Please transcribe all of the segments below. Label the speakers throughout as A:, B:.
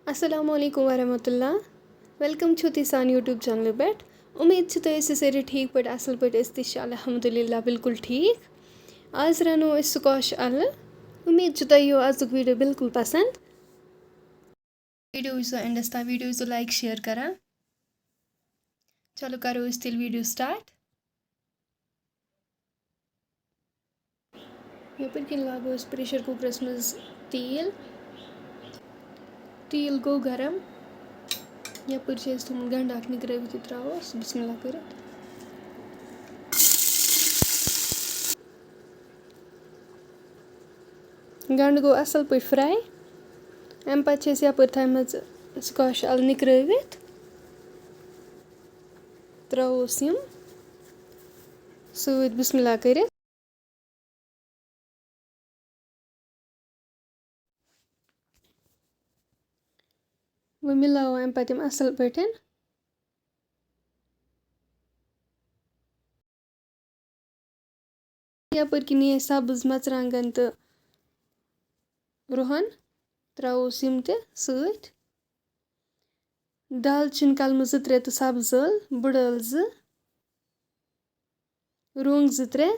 A: Assalamu alaikum warahmatullah. Welcome to the San YouTube channel bet. उम्मीद छ तुम सारे ठीक पे असल पे अल्हम्दुलिल्लाह बिल्कुल ठीक आज रनो स्क्वाश अल उम्मीद छ तुम आजुक वीडियो बिल्कुल पसंद वीडियो एंडस तक वीडियो लाइक शेयर करा चलो करो तेल वीडियो स्टार्ट यपर किन लागो प्रेशर कुकरस मज तेल गो गरम यपर तुम गंड निकरावित त्रोस बिस्मिल्लाह कर गंड गो असल पे फ्राई अम पे यपर थम स्क्वाश अल निकरावित त्रोस सत बिस्मिल्लाह कर वो मिलाओ अम पे असल पे यपर कि नी सब्ज मरचांगन तो रुहन त्रोस सत दालचीन कलम 2-3 तो सब्ज बुड़ 2 रोंग 2-3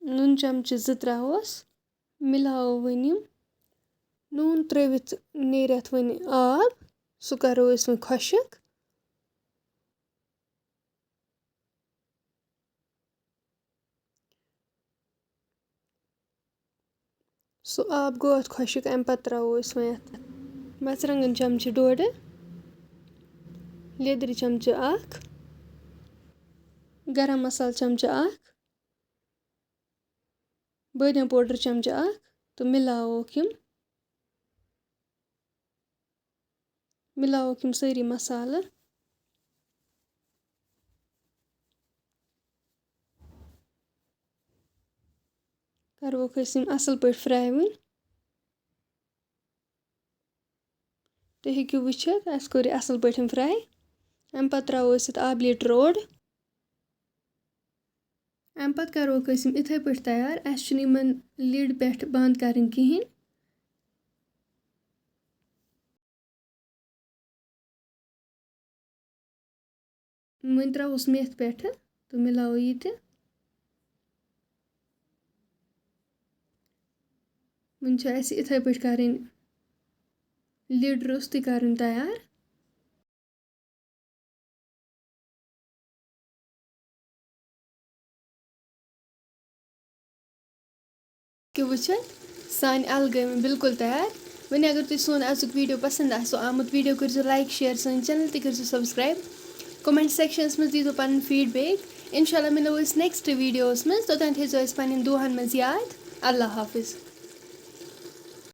A: नून चमचे 2 त्रोस मिलाओ वन नून त्रित नेरत वन आब सह करो वन खुशक सह आब गो अत खुशक अम पे त्रो वन मरचांगन चमचे 1.5 लेदर चमचे 1 गरम मसाला चमचे 1 बादाम पाउडर चमचे 1 तो मिलाओ सारी मसाला करोक असल पे फ्राई वन तुम हेकू वुचित अस कोर असल पे फ्राई अम पे त्रो आबली रोड अम पे करोक इथे पे तैयार अस लिड पे बंद कर कहें वन त्रोस मेथ पे तो मिलाओ ये वन इथे पे कर लिड रोस्त कर तैयार वुचित सान अल गई बिल्कुल तैयार वन अगर तुम सोन अजुक वीडियो पसंद आमुत वीडियो कर लाइक शेयर सन चैनल तक सब्सक्राइब कमेंट सेक्शनस मज दीजो पन फीडबैक इंशाल्लाह मिलो नेक्स्ट वीडियोस मज तोतान थो पन दुहन मज याद अल्लाह हाफिज।